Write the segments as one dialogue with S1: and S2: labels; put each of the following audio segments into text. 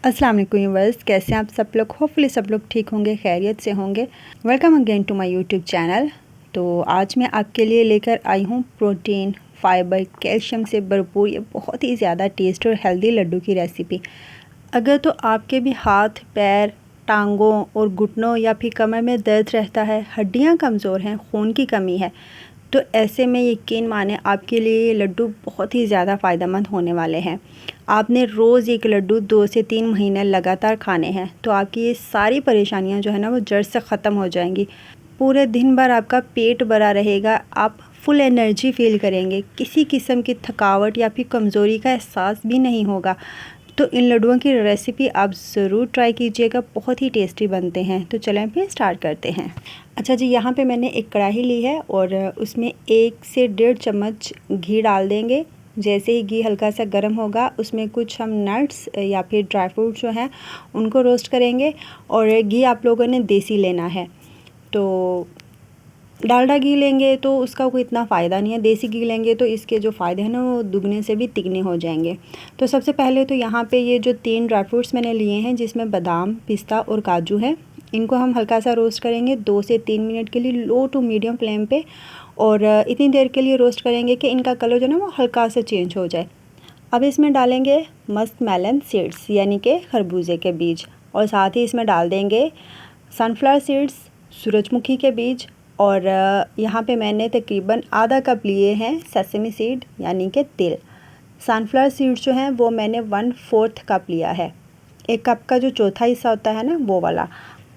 S1: अस्सलाम वालेकुम व्यूअर्स, कैसे हैं आप सब लोग। होपफुली सब लोग ठीक होंगे, खैरियत से होंगे। Welcome again to my YouTube channel. तो आज मैं आपके लिए लेकर आई हूँ प्रोटीन, फाइबर, कैल्शियम से भरपूर ये बहुत ही ज़्यादा टेस्ट और हेल्दी लड्डू की रेसिपी। अगर तो आपके भी हाथ, पैर, टांगों और घुटनों या फिर कमर में दर्द रहता है, हड्डियाँ कमज़ोर हैं, खून की कमी है, तो ऐसे में यकीन माने आपके लिए ये लड्डू बहुत ही ज़्यादा फ़ायदेमंद होने वाले हैं। आपने रोज़ एक लड्डू 2 से 3 महीने लगातार खाने हैं तो आपकी ये सारी परेशानियां जो है ना वो जड़ से ख़त्म हो जाएंगी। पूरे दिन भर आपका पेट भरा रहेगा, आप फुल एनर्जी फील करेंगे, किसी किस्म की थकावट या फिर कमज़ोरी का एहसास भी नहीं होगा। तो इन लड्डुओं की रेसिपी आप ज़रूर ट्राई कीजिएगा, बहुत ही टेस्टी बनते हैं। तो चलें फिर स्टार्ट करते हैं। अच्छा जी, यहाँ पे मैंने एक कढ़ाई ली है और उसमें 1 से 1.5 चम्मच घी डाल देंगे। जैसे ही घी हल्का सा गर्म होगा उसमें कुछ हम नट्स या फिर ड्राई फ्रूट जो हैं उनको रोस्ट करेंगे। और घी आप लोगों ने देसी लेना है, तो डालडा घी लेंगे तो उसका कोई इतना फ़ायदा नहीं है, देसी घी लेंगे तो इसके जो फ़ायदे हैं ना वो दुगने से भी तिगने हो जाएंगे। तो सबसे पहले तो यहाँ पे ये जो 3 ड्राई फ्रूट्स मैंने लिए हैं जिसमें बादाम, पिस्ता और काजू है, इनको हम हल्का सा रोस्ट करेंगे 2 से 3 मिनट के लिए लो टू मीडियम फ्लेम पे। और इतनी देर के लिए रोस्ट करेंगे कि इनका कलर जो है ना वो हल्का सा चेंज हो जाए। अब इसमें डालेंगे मस्क मेलन सीड्स यानी कि खरबूजे के बीज, और साथ ही इसमें डाल देंगे सनफ्लावर सीड्स, सूरजमुखी के बीज, और यहाँ पे मैंने तकरीबन आधा कप लिए हैं सेसमी सीड यानी कि तिल। सनफ्लावर सीड्स जो हैं वो मैंने 1/4 कप लिया है, 1 कप का जो चौथा हिस्सा होता है ना वो वाला।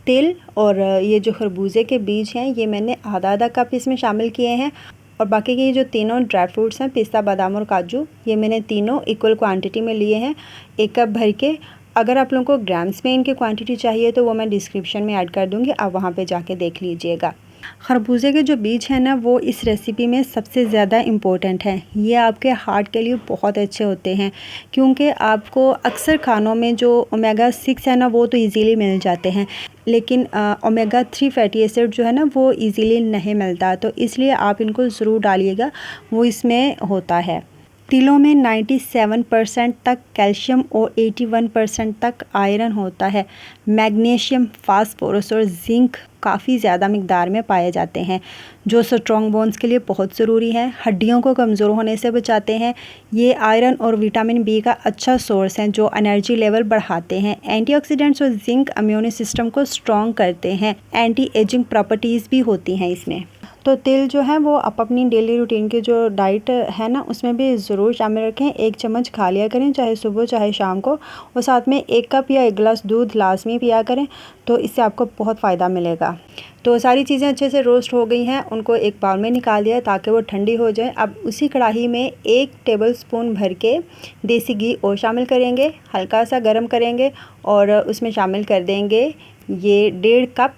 S1: तिल और ये जो खरबूजे के बीज हैं ये मैंने आधा कप इसमें शामिल किए हैं। और बाकी के ये जो तीनों ड्राई फ्रूट्स हैं, पिस्ता, बादाम और काजू, ये मैंने तीनों इक्वल क्वांटिटी में लिए हैं, 1 कप भर के। अगर आप लोगों को ग्राम्स में इनकी क्वांटिटी चाहिए तो वो मैं डिस्क्रिप्शन में ऐड कर दूँगी, आप वहाँ पे जाके देख लीजिएगा। खरबूजे के जो बीज हैं ना वो इस रेसिपी में सबसे ज़्यादा इम्पोर्टेंट हैं। ये आपके हार्ट के लिए बहुत अच्छे होते हैं, क्योंकि आपको अक्सर खानों में जो ओमेगा 6 है ना वो तो इजीली मिल जाते हैं, लेकिन ओमेगा 3 फैटी एसिड जो है ना वो इजीली नहीं मिलता, तो इसलिए आप इनको ज़रूर डालिएगा, वो इसमें होता है। तिलों में 97% तक कैल्शियम और 81% तक आयरन होता है। मैग्नीशियम, फास्फोरस और जिंक काफ़ी ज़्यादा मिकदार में पाए जाते हैं, जो स्ट्रॉन्ग बोन्स के लिए बहुत ज़रूरी है, हड्डियों को कमज़ोर होने से बचाते हैं। ये आयरन और विटामिन बी का अच्छा सोर्स हैं जो एनर्जी लेवल बढ़ाते हैं। एंटीऑक्सीडेंट्स और जिंक इम्यून सिस्टम को स्ट्रॉन्ग करते हैं। एंटी एजिंग प्रॉपर्टीज़ भी होती हैं इसमें। तो तिल जो है वो आप अपनी डेली रूटीन की जो डाइट है ना उसमें भी ज़रूर शामिल रखें। 1 चम्मच खा लिया करें, चाहे सुबह चाहे शाम को, और साथ में 1 कप या 1 गिलास दूध लाजमी पिया करें, तो इससे आपको बहुत फ़ायदा मिलेगा। तो सारी चीज़ें अच्छे से रोस्ट हो गई हैं, उनको एक बाउल में निकाल दिया ताकि वो ठंडी हो जाए। अब उसी कढ़ाई में 1 टेबलस्पून भर के देसी घी और शामिल करेंगे, हल्का सा गर्म करेंगे और उसमें शामिल कर देंगे ये 1.5 कप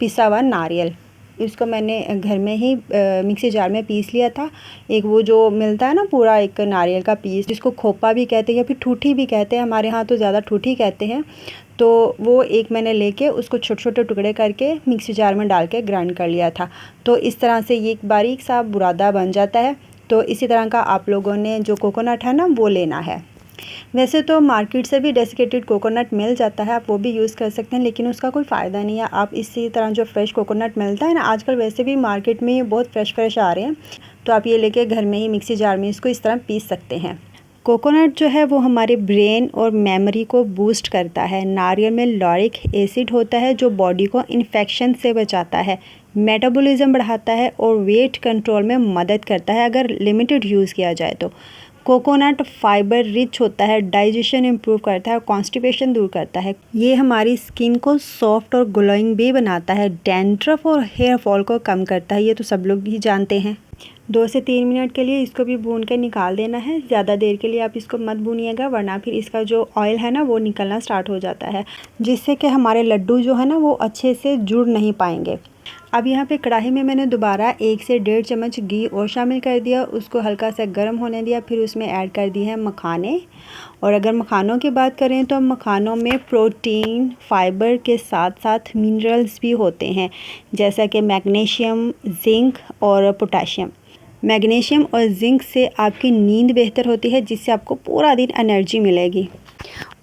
S1: पिसा हुआ नारियल। इसको मैंने घर में ही मिक्सी जार में पीस लिया था। एक वो जो मिलता है ना पूरा एक नारियल का पीस, जिसको खोपा भी कहते हैं या फिर ठूठी भी कहते हैं, हमारे यहाँ तो ज़्यादा ठूठी कहते हैं। तो वो एक मैंने लेके उसको छोटे छोटे टुकड़े करके मिक्सी जार में डाल के ग्राइंड कर लिया था। तो इस तरह से ये एक बारीक सा बुरादा बन जाता है। तो इसी तरह का आप लोगों ने जो कोकोनट है ना वो लेना है। वैसे तो मार्केट से भी डेसिकेटेड कोकोनट मिल जाता है, आप वो भी यूज़ कर सकते हैं, लेकिन उसका कोई फ़ायदा नहीं है। आप इसी तरह जो फ्रेश कोकोनट मिलता है ना, आजकल वैसे भी मार्केट में बहुत फ्रेश आ रहे हैं, तो आप ये लेके घर में ही मिक्सी जार में इसको इस तरह पीस सकते हैं। कोकोनट जो है वो हमारे ब्रेन और मेमोरी को बूस्ट करता है। नारियल में लॉरिक एसिड होता है जो बॉडी को इन्फेक्शन से बचाता है, मेटाबॉलिज्म बढ़ाता है और वेट कंट्रोल में मदद करता है अगर लिमिटेड यूज़ किया जाए तो। कोकोनट फाइबर रिच होता है, डाइजेशन इम्प्रूव करता है और कॉन्स्टिपेशन दूर करता है। ये हमारी स्किन को सॉफ्ट और ग्लोइंग भी बनाता है, डैंड्रफ और हेयर फॉल को कम करता है, ये तो सब लोग ही जानते हैं। 2 से 3 मिनट के लिए इसको भी भून कर निकाल देना है। ज़्यादा देर के लिए आप इसको मत भूनिएगा, वरना फिर इसका जो ऑयल है ना वो निकलना स्टार्ट हो जाता है, जिससे कि हमारे लड्डू जो है ना वो अच्छे से जुड़ नहीं पाएंगे। अब यहाँ पे कढ़ाई में मैंने दोबारा 1 से 1.5 चम्मच घी और शामिल कर दिया, उसको हल्का सा गर्म होने दिया, फिर उसमें ऐड कर दिए हैं मखाने। और अगर मखानों की बात करें तो मखानों में प्रोटीन, फाइबर के साथ साथ मिनरल्स भी होते हैं, जैसा कि मैग्नीशियम, जिंक और पोटेशियम। मैग्नीशियम और जिंक से आपकी नींद बेहतर होती है, जिससे आपको पूरा दिन एनर्जी मिलेगी।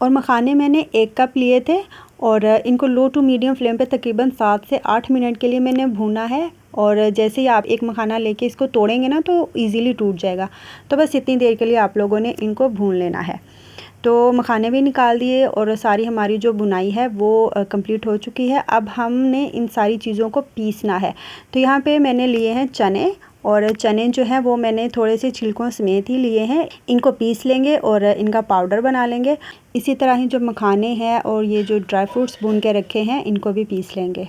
S1: और मखाने मैंने 1 कप लिए थे और इनको लो टू मीडियम फ्लेम पे तकरीबन 7 से 8 मिनट के लिए मैंने भूना है। और जैसे ही आप एक मखाना लेके इसको तोड़ेंगे ना तो इजीली टूट जाएगा, तो बस इतनी देर के लिए आप लोगों ने इनको भून लेना है। तो मखाने भी निकाल दिए और सारी हमारी जो बुनाई है वो कंप्लीट हो चुकी है। अब हमने इन सारी चीज़ों को पीसना है। तो यहाँ पे मैंने लिए हैं चने, और चने जो हैं वो मैंने थोड़े से छिलकों समेत ही लिए हैं। इनको पीस लेंगे और इनका पाउडर बना लेंगे। इसी तरह ही जो मखाने हैं और ये जो ड्राई फ्रूट्स भून के रखे हैं इनको भी पीस लेंगे।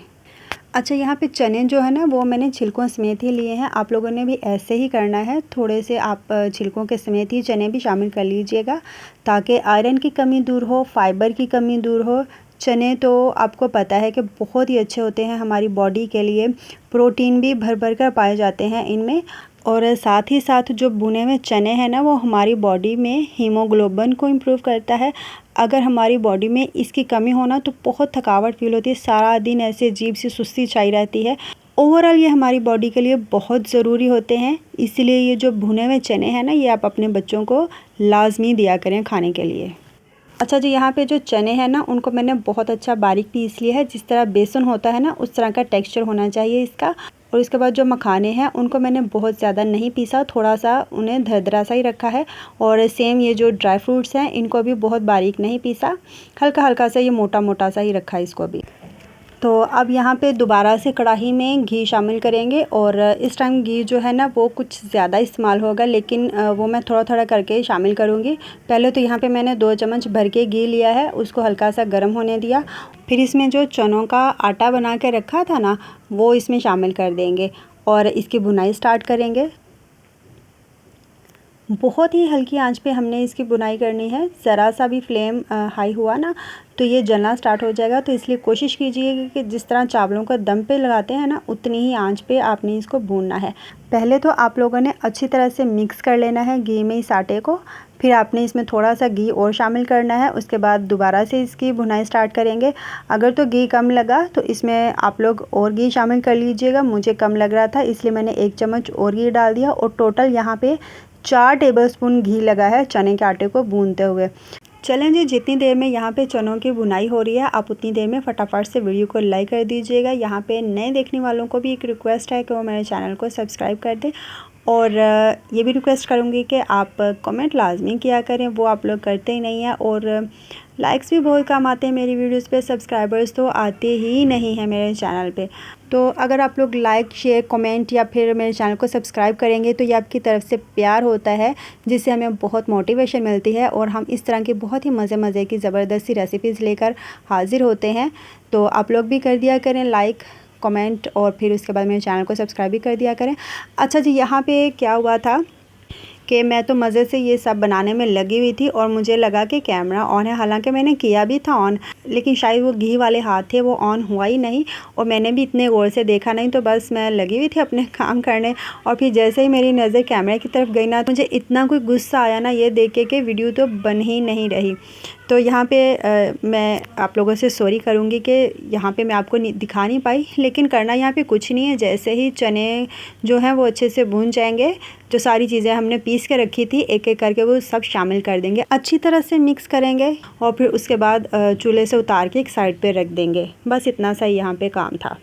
S1: अच्छा, यहाँ पे चने जो है ना वो मैंने छिलकों समेत ही लिए हैं। आप लोगों ने भी ऐसे ही करना है, थोड़े से आप छिलकों के समेत ही चने भी शामिल कर लीजिएगा, ताकि आयरन की कमी दूर हो, फाइबर की कमी दूर हो। चने तो आपको पता है कि बहुत ही अच्छे होते हैं हमारी बॉडी के लिए, प्रोटीन भी भर भर कर पाए जाते हैं इनमें। और साथ ही साथ जो भुने हुए चने हैं ना वो हमारी बॉडी में हीमोग्लोबिन को इम्प्रूव करता है। अगर हमारी बॉडी में इसकी कमी होना तो बहुत थकावट फील होती है, सारा दिन ऐसे अजीब सी सुस्ती छाई रहती है। ओवरऑल ये हमारी बॉडी के लिए बहुत ज़रूरी होते हैं, इसलिए ये जो भुने हुए चने हैं ना ये आप अपने बच्चों को लाजमी दिया करें खाने के लिए। अच्छा जी, यहाँ पे जो चने हैं ना उनको मैंने बहुत अच्छा बारीक पीस लिया है। जिस तरह बेसन होता है ना उस तरह का टेक्सचर होना चाहिए इसका। और इसके बाद जो मखाने हैं उनको मैंने बहुत ज़्यादा नहीं पीसा, थोड़ा सा उन्हें दरदरा सा ही रखा है। और सेम ये जो ड्राई फ्रूट्स हैं इनको भी बहुत बारीक नहीं पीसा, हल्का हल्का सा ये मोटा मोटा सा ही रखा है इसको भी। तो अब यहाँ पे दोबारा से कढ़ाई में घी शामिल करेंगे। और इस टाइम घी जो है ना वो कुछ ज़्यादा इस्तेमाल होगा, लेकिन वो मैं थोड़ा थोड़ा करके शामिल करूँगी। पहले तो यहाँ पे मैंने 2 चम्मच भर के घी लिया है, उसको हल्का सा गर्म होने दिया। फिर इसमें जो चनों का आटा बना के रखा था ना वो इसमें शामिल कर देंगे और इसकी बुनाई स्टार्ट करेंगे। बहुत ही हल्की आंच पे हमने इसकी बुनाई करनी है। ज़रा सा भी फ्लेम हाई हुआ ना तो ये जलना स्टार्ट हो जाएगा। तो इसलिए कोशिश कीजिए कि जिस तरह चावलों को दम पे लगाते हैं ना उतनी ही आंच पे आपने इसको भूनना है। पहले तो आप लोगों ने अच्छी तरह से मिक्स कर लेना है घी में इस आटे को। फिर आपने इसमें थोड़ा सा घी और शामिल करना है। उसके बाद दोबारा से इसकी भुनाई स्टार्ट करेंगे। अगर तो घी कम लगा तो इसमें आप लोग और घी शामिल कर लीजिएगा। मुझे कम लग रहा था इसलिए मैंने 1 चम्मच और घी डाल दिया और टोटल यहाँ पे 4 टेबलस्पून घी लगा है चने के आटे को भूनते हुए। चलें जी, जितनी देर में यहाँ पे चनों की बुनाई हो रही है आप उतनी देर में फटाफट से वीडियो को लाइक कर दीजिएगा। यहाँ पे नए देखने वालों को भी एक रिक्वेस्ट है कि वो मेरे चैनल को सब्सक्राइब कर दें। और ये भी रिक्वेस्ट करूँगी कि आप कमेंट लाजमी किया करें, वो आप लोग करते ही नहीं हैं। और लाइक्स भी बहुत कम आते हैं मेरी वीडियोस पे, सब्सक्राइबर्स तो आते ही नहीं हैं मेरे चैनल पे। तो अगर आप लोग लाइक, शेयर, कमेंट या फिर मेरे चैनल को सब्सक्राइब करेंगे तो ये आपकी तरफ से प्यार होता है, जिससे हमें बहुत मोटिवेशन मिलती है और हम इस तरह की बहुत ही मज़े की ज़बरदस्त सी रेसिपीज़ लेकर हाज़िर होते हैं। तो आप लोग भी कर दिया करें लाइक, कमेंट और फिर उसके बाद मेरे चैनल को सब्सक्राइब भी कर दिया करें। अच्छा जी, यहाँ पे क्या हुआ था कि मैं तो मज़े से ये सब बनाने में लगी हुई थी और मुझे लगा कि कैमरा ऑन है, हालांकि मैंने किया भी था ऑन, लेकिन शायद वो घी वाले हाथ थे वो ऑन हुआ ही नहीं और मैंने भी इतने गौर से देखा नहीं। तो बस मैं लगी हुई थी अपने काम करने और फिर जैसे ही मेरी नज़र कैमरे की तरफ गई ना मुझे इतना कोई गुस्सा आया ना ये देख के कि वीडियो तो बन ही नहीं रही। तो यहाँ पे मैं आप लोगों से सॉरी करूँगी कि यहाँ पे मैं आपको दिखा नहीं पाई, लेकिन करना यहाँ पे कुछ नहीं है। जैसे ही चने जो हैं वो अच्छे से भून जाएंगे, जो सारी चीज़ें हमने पीस के रखी थी एक एक करके वो सब शामिल कर देंगे, अच्छी तरह से मिक्स करेंगे और फिर उसके बाद चूल्हे से उतार के एक साइड पे रख देंगे। बस इतना सा यहाँ पे काम था।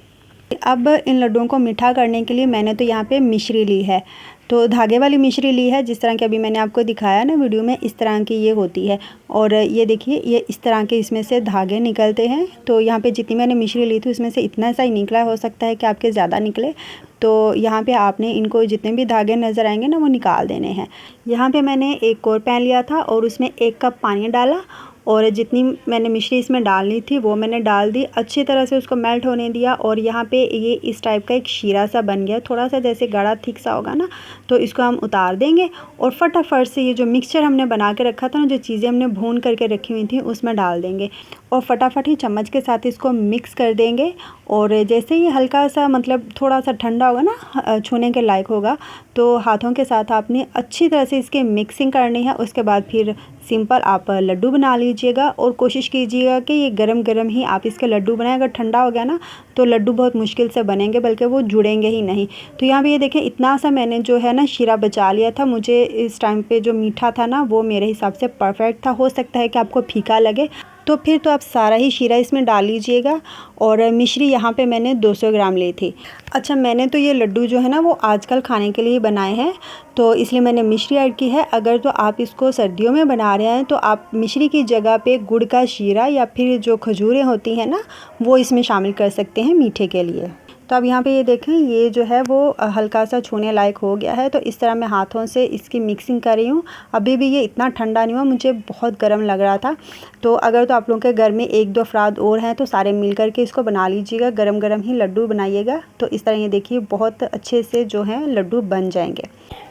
S1: अब इन लड्डुओं को मीठा करने के लिए मैंने तो यहाँ पे मिश्री ली है, तो धागे वाली मिश्री ली है, जिस तरह की अभी मैंने आपको दिखाया ना वीडियो में, इस तरह की ये होती है। और ये देखिए ये इस तरह के इसमें से धागे निकलते हैं। तो यहाँ पे जितनी मैंने मिश्री ली थी उसमें से इतना सा ही निकला, हो सकता है कि आपके ज़्यादा निकले। तो यहाँ पे आपने इनको जितने भी धागे नज़र आएंगे ना वो निकाल देने हैं। यहाँ पे मैंने एक और पैन लिया था और उसमें 1 कप पानी डाला और जितनी मैंने मिश्री इसमें डालनी थी वो मैंने डाल दी, अच्छी तरह से उसको मेल्ट होने दिया। और यहाँ पे ये इस टाइप का एक शीरा सा बन गया, थोड़ा सा जैसे गाढ़ा थिक सा होगा ना, तो इसको हम उतार देंगे और फटाफट से ये जो मिक्सचर हमने बना के रखा था ना, जो चीज़ें हमने भून करके रखी हुई थी उसमें डाल देंगे और फटाफट ही चम्मच के साथ इसको मिक्स कर देंगे। और जैसे ही हल्का सा मतलब थोड़ा सा ठंडा होगा ना, छूने के लायक होगा, तो तो हाथों के साथ आपने अच्छी तरह से इसकी मिक्सिंग करनी है। उसके बाद फिर सिंपल आप लड्डू बना लीजिएगा और कोशिश कीजिएगा कि ये गरम गरम ही आप इसके लड्डू बनाएं। अगर ठंडा हो गया ना तो लड्डू बहुत मुश्किल से बनेंगे, बल्कि वो जुड़ेंगे ही नहीं। तो यहाँ पे ये देखें इतना सा मैंने जो है ना शीरा बचा लिया था। मुझे इस टाइम पे जो मीठा था ना वो मेरे हिसाब से परफेक्ट था। हो सकता है कि आपको फीका लगे, तो फिर तो आप सारा ही शीरा इसमें डाल लीजिएगा। और मिश्री यहाँ पे मैंने 200 ग्राम ली थी। अच्छा, मैंने तो ये लड्डू जो है ना वो आजकल खाने के लिए बनाए हैं, तो इसलिए मैंने मिश्री ऐड की है। अगर तो आप इसको सर्दियों में बना रहे हैं तो आप मिश्री की जगह पे गुड़ का शीरा या फिर जो खजूरें होती हैं ना वो इसमें शामिल कर सकते हैं मीठे के लिए। तो अब यहाँ पे ये देखें ये जो है वो हल्का सा छूने लायक हो गया है। तो इस तरह मैं हाथों से इसकी मिक्सिंग कर रही हूँ। अभी भी ये इतना ठंडा नहीं हुआ, मुझे बहुत गर्म लग रहा था। तो अगर तो आप लोगों के घर में 1-2 अफराद और हैं तो सारे मिल कर के इसको बना लीजिएगा। गरम गरम ही लड्डू बनाइएगा। तो इस तरह ये देखिए बहुत अच्छे से जो है लड्डू बन जाएंगे।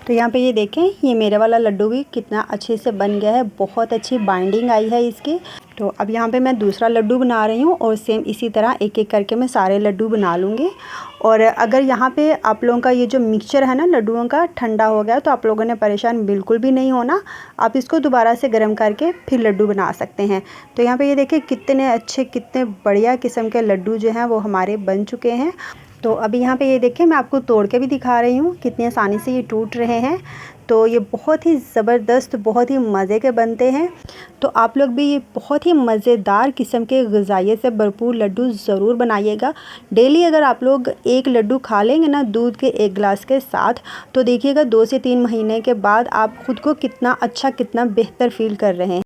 S1: तो यहाँ पे ये देखें ये मेरे वाला लड्डू भी कितना अच्छे से बन गया है, बहुत अच्छी बाइंडिंग आई है इसकी। तो अब यहाँ पे मैं दूसरा लड्डू बना रही हूँ और सेम इसी तरह एक एक करके मैं सारे लड्डू बना लूँगी। और अगर यहाँ पे आप लोगों का ये जो मिक्सचर है ना लड्डुओं का ठंडा हो गया तो आप लोगों ने परेशान बिल्कुल भी नहीं होना। आप इसको दोबारा से गर्म करके फिर लड्डू बना सकते हैं। तो यहाँ पे ये देखिए कितने अच्छे कितने बढ़िया किस्म के लड्डू जो हैं वो हमारे बन चुके हैं। तो अभी यहाँ पे ये देखिए मैं आपको तोड़ के भी दिखा रही हूँ कितनी आसानी से ये टूट रहे हैं। तो ये बहुत ही ज़बरदस्त बहुत ही मज़े के बनते हैं। तो आप लोग भी ये बहुत ही मज़ेदार किस्म के ग़िज़ाइयत से भरपूर लड्डू ज़रूर बनाइएगा। डेली अगर आप लोग एक लड्डू खा लेंगे ना दूध के 1 गिलास के साथ, तो देखिएगा 2 से 3 महीने के बाद आप ख़ुद को कितना अच्छा कितना बेहतर फ़ील कर रहे हैं।